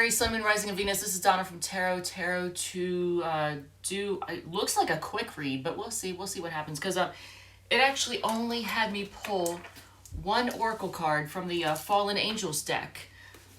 Aries, Sun, Moon, Rising, and Venus. This is Donna from Tarot to do, it looks like a quick read, but we'll see what happens, because it actually only had me pull one oracle card from the Fallen Angels deck,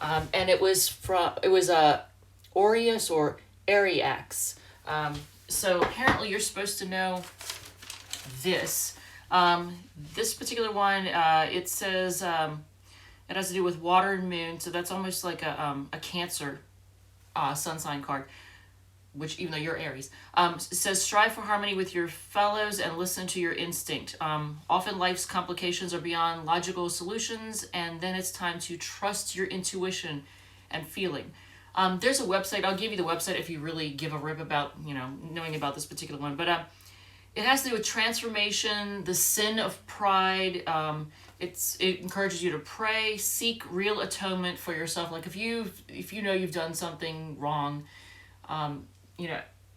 and it was Aureus or Aries. So apparently you're supposed to know this. This particular one, it says it has to do with water and moon, so that's almost like a Cancer sun sign card, which, even though you're Aries, it says strive for harmony with your fellows and listen to your instinct. Often life's complications are beyond logical solutions, and then it's time to trust your intuition and feeling. There's a website. I'll give you the website if you really give a rip about, knowing about this particular one. But it has to do with transformation, the sin of pride. It encourages you to pray, seek real atonement for yourself. Like if you know you've done something wrong,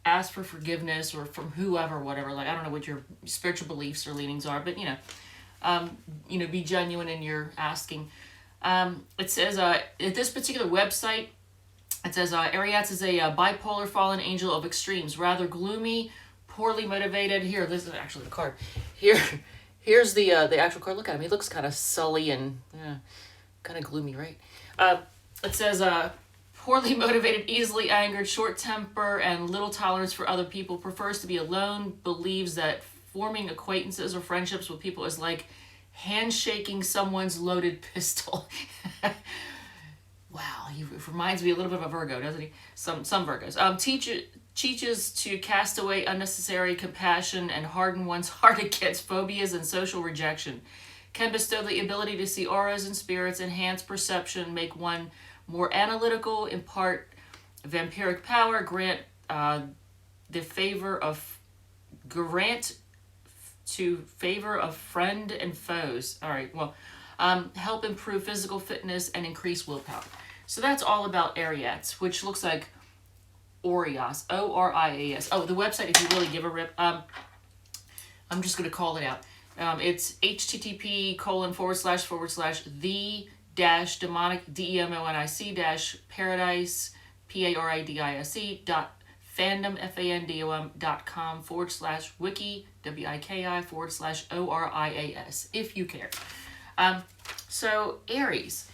ask for forgiveness, or from whoever, whatever. Like, I don't know what your spiritual beliefs or leanings are, but be genuine in your asking. It says at this particular website, it says Aries is a bipolar fallen angel of extremes, rather gloomy, poorly motivated. Here, this is actually the card. Here's the actual card. Look at him. He looks kind of sully and kind of gloomy, right? It says poorly motivated, easily angered, short temper, and little tolerance for other people. Prefers to be alone. Believes that forming acquaintances or friendships with people is like handshaking someone's loaded pistol. Wow, he reminds me a little bit of a Virgo, doesn't he? Some Virgos. Teaches to cast away unnecessary compassion and harden one's heart against phobias and social rejection. Can bestow the ability to see auras and spirits, enhance perception, make one more analytical, impart vampiric power, grant to favor of friend and foes. All right, well, help improve physical fitness and increase willpower. So that's all about Aries, which looks like Orias, Orias. Oh, the website, if you really give a rip, I'm just going to call it out. It's http://the-demonic, demonic-paradise, paradise.fandom, fandom.com/wiki, wiki/ORIAS, if you care. So Aries,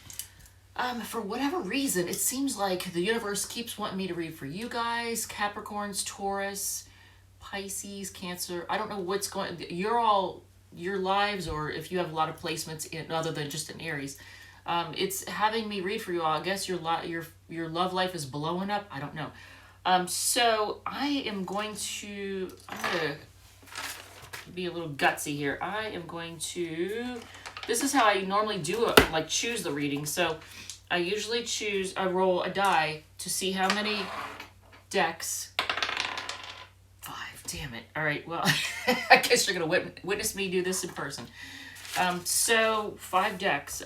for whatever reason, it seems like the universe keeps wanting me to read for you guys, Capricorns, Taurus, Pisces, Cancer. I don't know what's going. Your lives, or if you have a lot of placements in other than just in Aries, it's having me read for you all. I guess your love life is blowing up. I don't know. So I'm going to be a little gutsy here. This is how I normally do it, like choose the reading. So I usually I roll a die to see how many decks. 5, damn it. All right, well, I guess you're going to witness me do this in person. So 5 decks.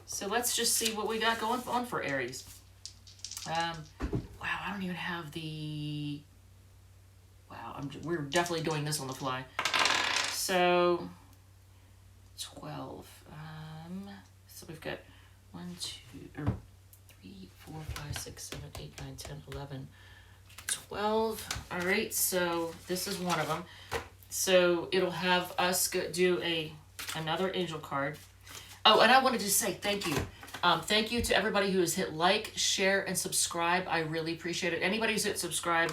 So let's just see what we got going on for Aries. Wow, I don't even have the... Wow, we're definitely doing this on the fly. So 12. So we've got 1, 2, 3, 4, 5, 6, 7, 8, 9, 10, 11, 12. All right, so this is one of them. So it'll have us do another angel card. Oh, and I wanted to say thank you. Thank you to everybody who has hit like, share, and subscribe. I really appreciate it. Anybody who's hit subscribe,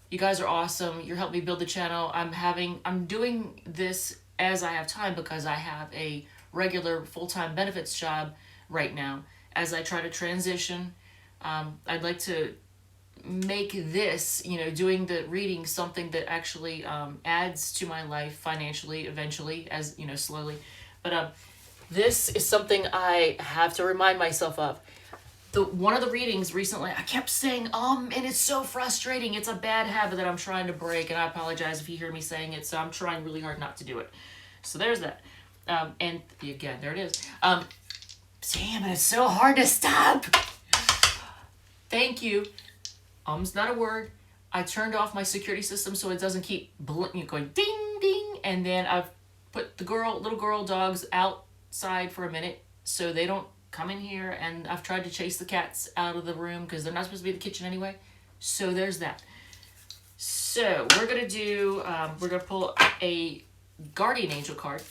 you guys are awesome. You're helping me build the channel. I'm doing this as I have time, because I have a regular full-time benefits job right now. As I try to transition, I'd like to make this, doing the reading, something that actually adds to my life financially, eventually, as, slowly. But this is something I have to remind myself of. One of the readings recently, I kept saying, and it's so frustrating. It's a bad habit that I'm trying to break, and I apologize if you hear me saying it, so I'm trying really hard not to do it. So there's that. And again, there it is. Damn it, it's so hard to stop. Thank you. It's not a word. I turned off my security system so it doesn't keep going ding, ding. And then I've put the little girl dogs outside for a minute so they don't come in here, and I've tried to chase the cats out of the room because they're not supposed to be in the kitchen anyway. So there's that. So we're going to do, we're going to pull a guardian angel card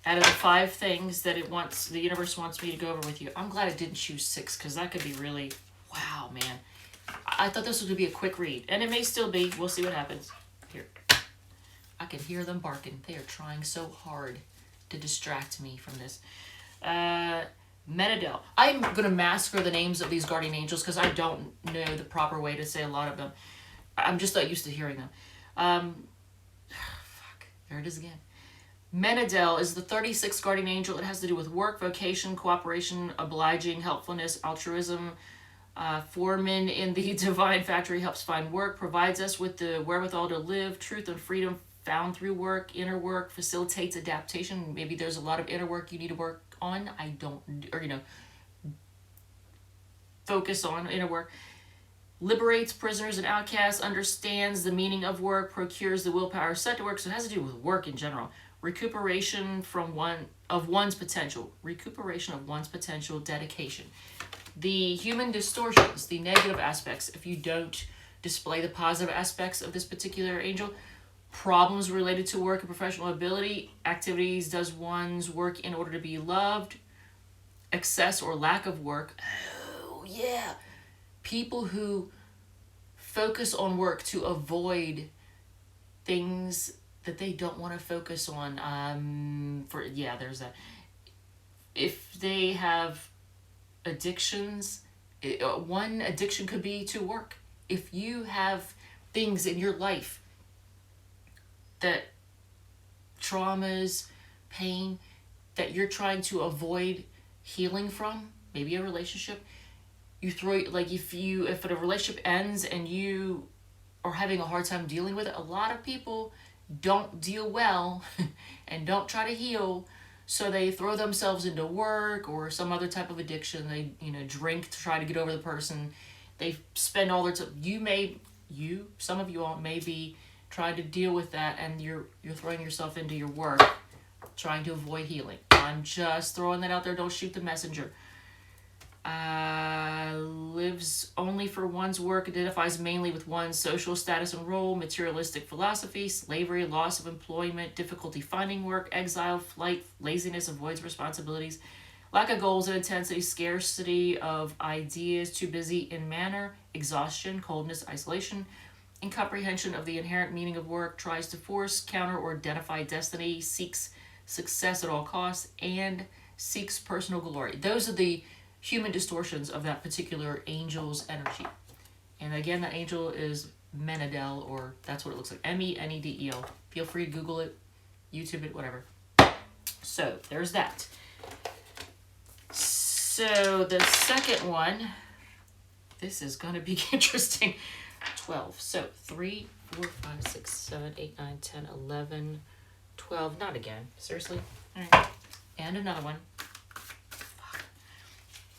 out of the 5 things that the universe wants me to go over with you. I'm glad I didn't choose 6 because that could be really, wow, man. I thought this was going to be a quick read, and it may still be. We'll see what happens. Here. I can hear them barking. They are trying so hard to distract me from this. Menadel. I'm going to massacre the names of these guardian angels because I don't know the proper way to say a lot of them. I'm just not used to hearing them. Fuck. There it is again. Menadel is the 36th guardian angel. It has to do with work, vocation, cooperation, obliging, helpfulness, altruism. Foreman in the Devine factory helps find work, provides us with the wherewithal to live, truth and freedom found through work, inner work, facilitates adaptation. Maybe there's a lot of inner work you need to work on. Focus on inner work. Liberates prisoners and outcasts, understands the meaning of work, procures the willpower set to work. So it has to do with work in general. Recuperation from one's potential. Recuperation of one's potential, dedication. The human distortions, the negative aspects, if you don't display the positive aspects of this particular angel, problems related to work and professional ability, activities does one's work in order to be loved, excess or lack of work. Oh, yeah. People who focus on work to avoid things that they don't want to focus on. There's that. If they have addictions, one addiction could be to work. If you have things in your life that traumas, pain, that you're trying to avoid healing from, maybe a relationship, you throw, like if a relationship ends and you are having a hard time dealing with it, a lot of people don't deal well and don't try to heal, so they throw themselves into work or some other type of addiction. They, drink to try to get over the person. They spend all their time. Some of you all may be trying to deal with that, and you're throwing yourself into your work, trying to avoid healing. I'm just throwing that out there. Don't shoot the messenger. Lives only for one's work, identifies mainly with one's social status and role, materialistic philosophy, slavery, loss of employment, difficulty finding work, exile, flight, laziness, avoids responsibilities, lack of goals and intensity, scarcity of ideas, too busy in manner, exhaustion, coldness, isolation, incomprehension of the inherent meaning of work, tries to force, counter, or identify destiny, seeks success at all costs, and seeks personal glory. Those are the human distortions of that particular angel's energy. And again, that angel is Menadel, or that's what it looks like. Menedel. Feel free to Google it, YouTube it, whatever. So there's that. So the second one, this is going to be interesting. 12. So 3, 4, 5, 6, 7, 8, 9, 10, 11, 12. Not again. Seriously? All right. And another one.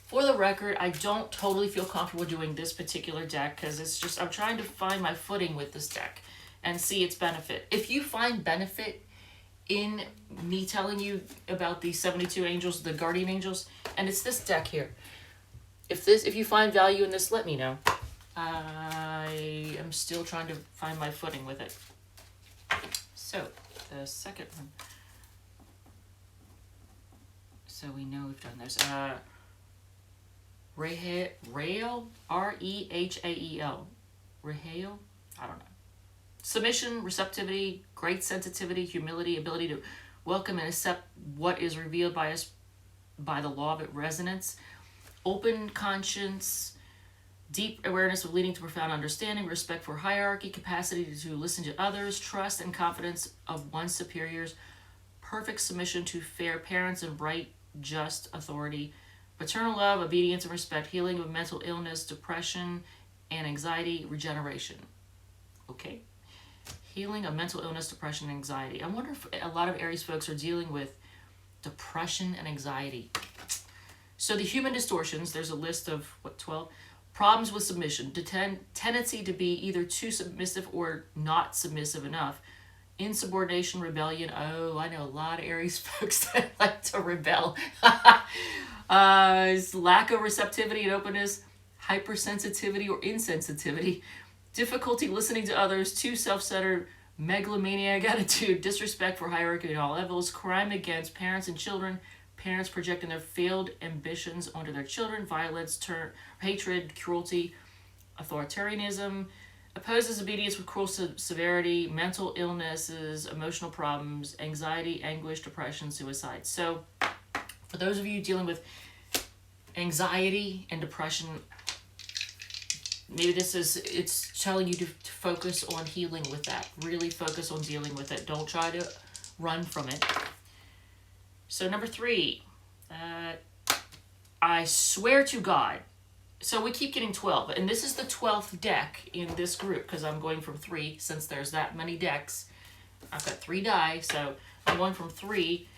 For the record, I don't totally feel comfortable doing this particular deck because it's just, I'm trying to find my footing with this deck and see its benefit. If you find benefit in me telling you about the 72 angels, the guardian angels, and it's this deck here. If you find value in this, let me know. I am still trying to find my footing with it. So, the second one. So we know we've done this. Rehael, R-E-H-A-E-L. Rehael? I don't know. Submission, receptivity, great sensitivity, humility, ability to welcome and accept what is revealed by us by the law of resonance, open conscience, deep awareness of leading to profound understanding, respect for hierarchy, capacity to listen to others, trust and confidence of one's superiors, perfect submission to fair parents and right, just authority, paternal love, obedience and respect, healing of mental illness, depression and anxiety, regeneration. Okay. Healing of mental illness, depression, and anxiety. I wonder if a lot of Aries folks are dealing with depression and anxiety. So the human distortions, there's a list of, 12? Problems with submission. Tendency to be either too submissive or not submissive enough. insubordination, rebellion. Oh, I know a lot of Aries folks that like to rebel. Lack of receptivity and openness, hypersensitivity or insensitivity, difficulty listening to others, too self-centered, megalomaniac attitude, disrespect for hierarchy at all levels, crime against parents and children, parents projecting their failed ambitions onto their children, violence, hatred, cruelty, authoritarianism, opposes obedience with cruel severity, mental illnesses, emotional problems, anxiety, anguish, depression, suicide. So for those of you dealing with anxiety and depression, maybe it's telling you to focus on healing with that. Really focus on dealing with it. Don't try to run from it. So number 3, I swear to God. So we keep getting 12, and this is the 12th deck in this group because I'm going from 3 since there's that many decks. I've got 3 die, so I'm going from 3,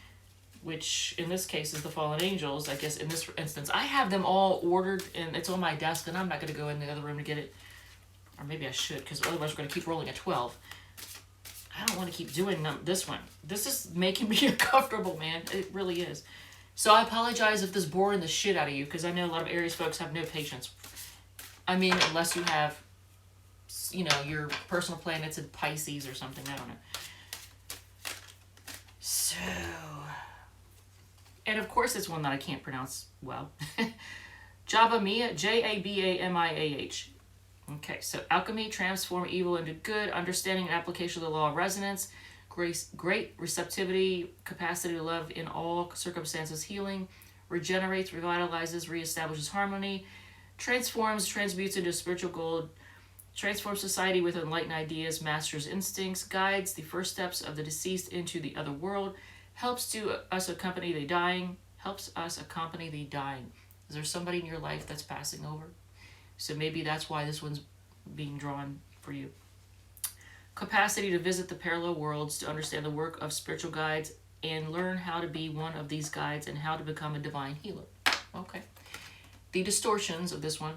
which in this case is the Fallen Angels. I guess in this instance, I have them all ordered, and it's on my desk, and I'm not going to go in the other room to get it. Or maybe I should, because otherwise we're going to keep rolling a 12. I don't want to keep doing this one. This is making me uncomfortable, man. It really is. So I apologize if this is boring the shit out of you, because I know a lot of Aries folks have no patience. I mean, unless you have, you know, your personal planets in Pisces or something. I don't know. So, and of course it's one that I can't pronounce well. Jabamiah, Jabamiah. Okay, so alchemy, transform evil into good, understanding and application of the law of resonance, great receptivity, capacity to love in all circumstances, healing, regenerates, revitalizes, reestablishes harmony, transforms, transmutes into spiritual gold, transforms society with enlightened ideas, masters instincts, guides the first steps of the deceased into the other world, helps us accompany the dying. Is there somebody in your life that's passing over? So maybe that's why this one's being drawn for you. Capacity to visit the parallel worlds, to understand the work of spiritual guides, and learn how to be one of these guides and how to become a divine healer. Okay. The distortions of this one.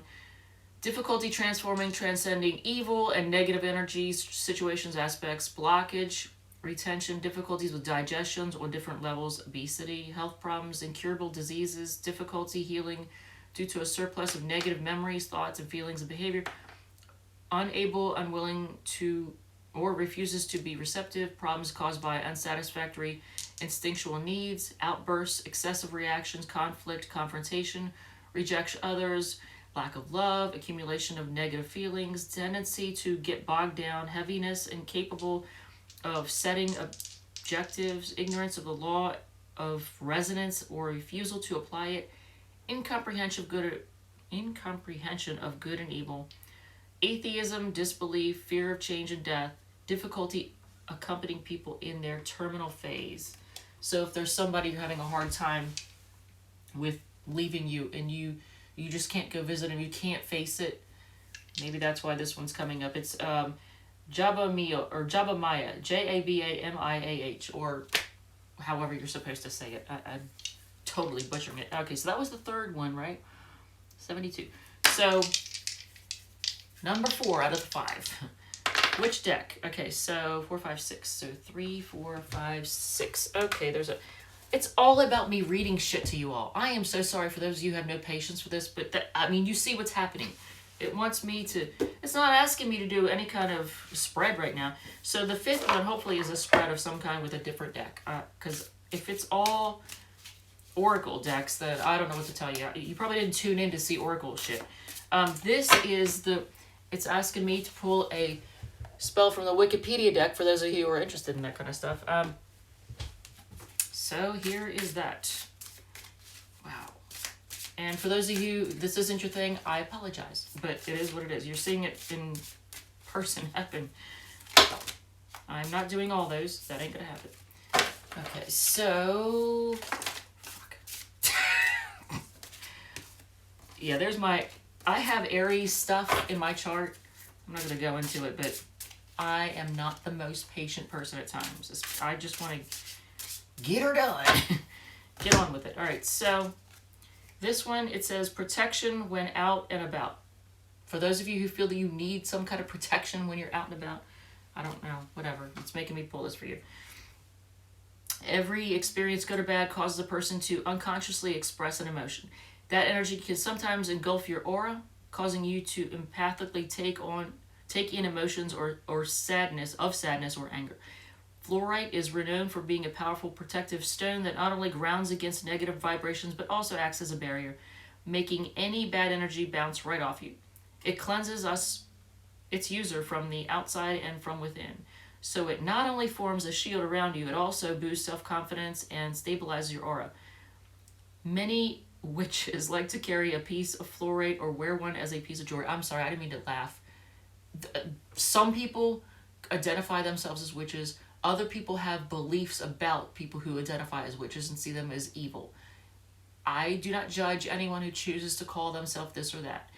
Difficulty transforming, transcending evil and negative energies, situations, aspects, blockage, retention, difficulties with digestions on different levels, obesity, health problems, incurable diseases, difficulty healing due to a surplus of negative memories, thoughts, and feelings and behavior, unable, unwilling to, or refuses to be receptive, problems caused by unsatisfactory instinctual needs, outbursts, excessive reactions, conflict, confrontation, rejection of others, lack of love, accumulation of negative feelings, tendency to get bogged down, heaviness, incapable of setting objectives, ignorance of the law of resonance or refusal to apply it, incomprehension of good and evil, atheism, disbelief, fear of change and death, difficulty accompanying people in their terminal phase. So if there's somebody you're having a hard time with leaving you and you just can't go visit them, you can't face it, maybe that's why this one's coming up. It's Jabamiah, Jabamiah, or however you're supposed to say it. I'm totally butchering it. Okay, so that was the 3rd one, right? 72. So, number 4 out of the 5. Which deck? Okay, so 4, 5, 6. So 3, 4, 5, 6. Okay, it's all about me reading shit to you all. I am so sorry for those of you who have no patience for this, but you see what's happening. It wants me to, it's not asking me to do any kind of spread right now. So the 5th one hopefully is a spread of some kind with a different deck. Because if it's all Oracle decks, that I don't know what to tell you. You probably didn't tune in to see Oracle shit. This is it's asking me to pull a spell from the Wiccapedia deck for those of you who are interested in that kind of stuff. So here is that. Wow. And for those of you, this isn't your thing, I apologize. But it is what it is. You're seeing it in person happen. I'm not doing all those. That ain't gonna happen. Okay, so... Fuck. Yeah, there's I have Aries stuff in my chart. I'm not gonna go into it, but I am not the most patient person at times. I just want to get her done. Get on with it. All right, so this one, it says protection when out and about. For those of you who feel that you need some kind of protection when you're out and about, I don't know. Whatever. It's making me pull this for you. Every experience, good or bad, causes a person to unconsciously express an emotion. That energy can sometimes engulf your aura, causing you to empathically take in emotions or sadness or anger. Fluorite is renowned for being a powerful protective stone that not only grounds against negative vibrations but also acts as a barrier, making any bad energy bounce right off you. It cleanses its user from the outside and from within. So it not only forms a shield around you, it also boosts self-confidence and stabilizes your aura. Many witches like to carry a piece of fluorite or wear one as a piece of jewelry. I'm sorry, I didn't mean to laugh. Some people identify themselves as witches. Other people have beliefs about people who identify as witches and see them as evil. I do not judge anyone who chooses to call themselves this or that.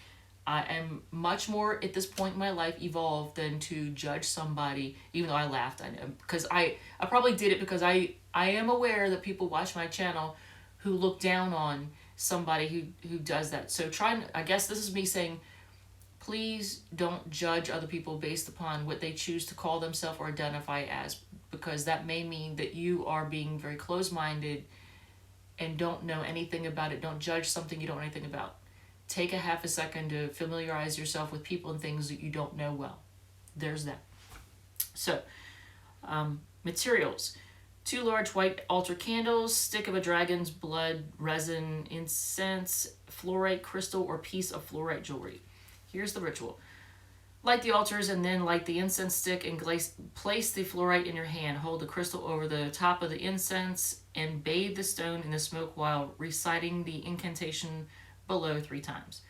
I am much more at this point in my life evolved than to judge somebody, even though I laughed. I know, because I probably did it because I am aware that people watch my channel who look down on somebody who does that. So I guess this is me saying, please don't judge other people based upon what they choose to call themselves or identify as, because that may mean that you are being very close-minded and don't know anything about it. Don't judge something you don't know anything about. Take a half a second to familiarize yourself with people and things that you don't know well. There's that. So, materials. 2 large white altar candles, stick of a dragon's blood, resin, incense, fluorite crystal, or piece of fluorite jewelry. Here's the ritual. Light the altars and then light the incense stick and place the fluorite in your hand. Hold the crystal over the top of the incense and bathe the stone in the smoke while reciting the incantation below 3 times.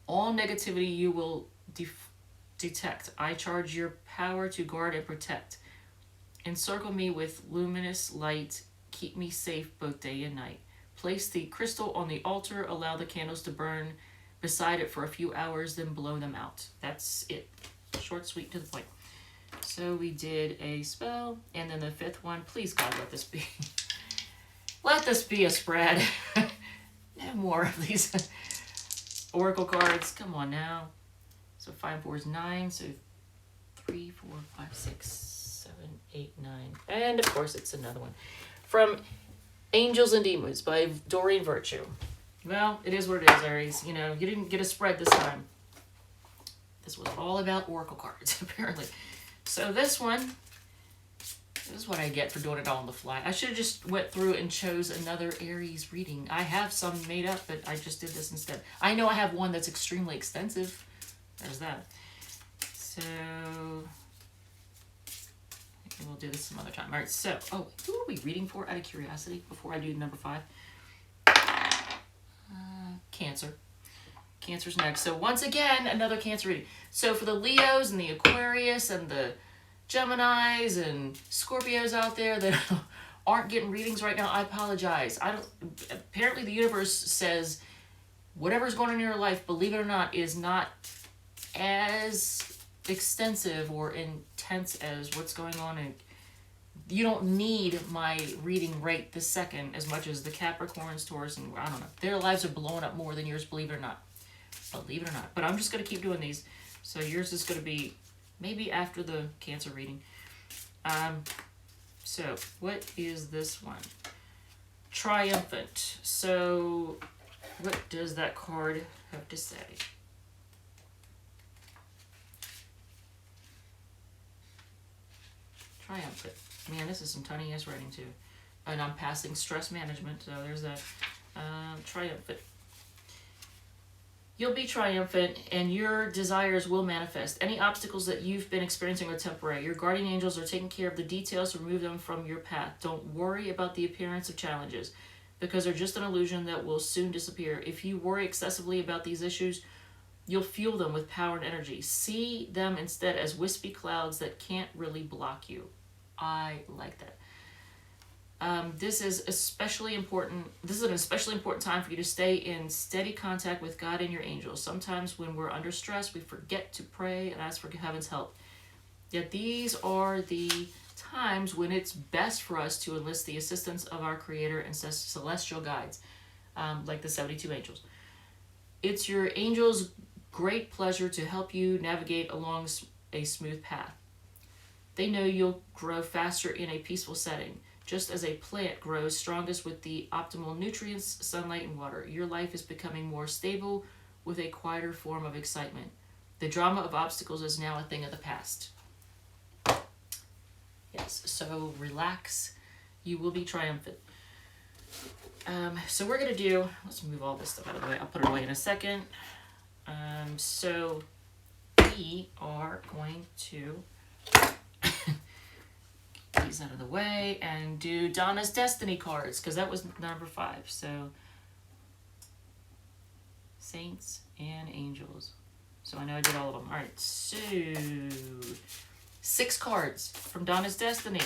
All negativity you will detect. I charge your power to guard and protect. Encircle me with luminous light. Keep me safe both day and night. Place the crystal on the altar. Allow the candles to burn beside it for a few hours, then blow them out. That's it. Short, sweet, to the point. So we did a spell, and then the 5th one. Please, God, let this be. Let this be a spread. No more of these oracle cards. Come on now. So 5, 4 is 9. So 3, 4, 5, 6, 7, 8, 9. And of course it's another one. From Angels and Demons by Doreen Virtue. Well, it is what it is, Aries. You know, you didn't get a spread this time. This was all about oracle cards, apparently. So this one, this is what I get for doing it all on the fly. I should have just went through and chose another Aries reading. I have some made up, but I just did this instead. I know I have one that's extremely extensive. There's that. So we'll do this some other time. All right, so, who are we reading for out of curiosity before I do number 5? Cancer. Cancer's next. So once again, another Cancer reading. So for the Leos and the Aquarius and the Geminis and Scorpios out there that aren't getting readings right now, I apologize. Apparently the universe says whatever's going on in your life, believe it or not, is not as extensive or intense as what's going on in. You don't need my reading right this second as much as the Capricorns, Taurus, and I don't know. Their lives are blowing up more than yours, believe it or not. Believe it or not. But I'm just going to keep doing these. So yours is going to be maybe after the Cancer reading. So what is this one? Triumphant. So what does that card have to say? Triumphant. Man, this is some tiny ass writing too. And I'm passing stress management, so there's that. Triumphant. You'll be triumphant and your desires will manifest. Any obstacles that you've been experiencing are temporary. Your guardian angels are taking care of the details to remove them from your path. Don't worry about the appearance of challenges because they're just an illusion that will soon disappear. If you worry excessively about these issues, you'll fuel them with power and energy. See them instead as wispy clouds that can't really block you. I like that. This is an especially important time for you to stay in steady contact with God and your angels. Sometimes when we're under stress, we forget to pray and ask for heaven's help. Yet these are the times when it's best for us to enlist the assistance of our Creator and celestial guides, like the 72 angels. It's your angels' great pleasure to help you navigate along a smooth path. They know you'll grow faster in a peaceful setting. Just as a plant grows strongest with the optimal nutrients, sunlight, and water, your life is becoming more stable with a quieter form of excitement. The drama of obstacles is now a thing of the past. Yes, so relax. You will be triumphant. So we're going to do, let's move all this stuff out of the way. I'll put it away in a second. So we are going to get these out of the way and do Donna's Destiny cards, because that was number 5. So Saints and Angels. So I know I did all of them. All right, so 6 cards from Donna's Destiny.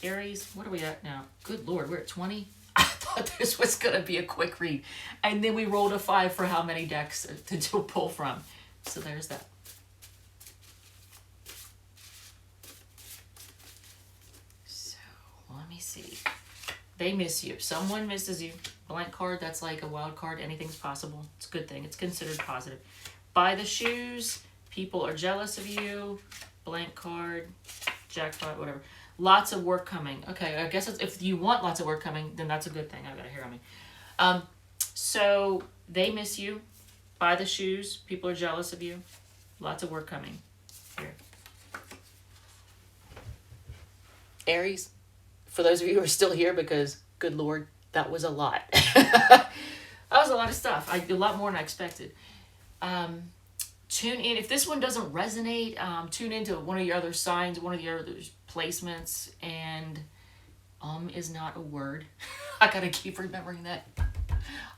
Aries, what are we at now? Good Lord, we're at 20? I thought this was going to be a quick read. And then we rolled a 5 for how many decks to pull from. So there's that. So let me see. They miss you. Someone misses you. Blank card, that's like a wild card. Anything's possible. It's a good thing. It's considered positive. Buy the shoes. People are jealous of you. Blank card. Jackpot, whatever. Lots of work coming. Okay, I guess if you want lots of work coming, then that's a good thing. I've got a hair on me. So they miss you. Buy the shoes. People are jealous of you. Lots of work coming. Here. Aries, for those of you who are still here, because good Lord, that was a lot. That was a lot of stuff. A lot more than I expected. Tune in. If this one doesn't resonate, tune into one of your other signs, one of your other placements, and is not a word. I gotta keep remembering that.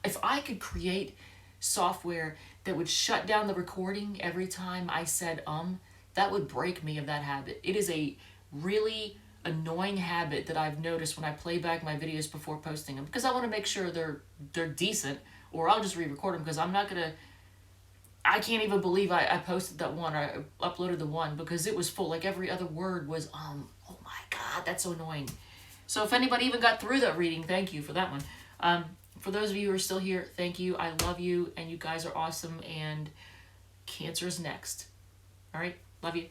If I could create software that would shut down the recording every time I said that would break me of that habit. It is a really annoying habit that I've noticed when I play back my videos before posting them, because I want to make sure they're decent, or I'll just re-record them, because I can't even believe I posted that one, or I uploaded the one, because it was full. Like every other word was oh my God, that's so annoying. So if anybody even got through that reading, thank you for that one. For those of you who are still here, thank you. I love you, and you guys are awesome, and Cancer is next. All right, love you.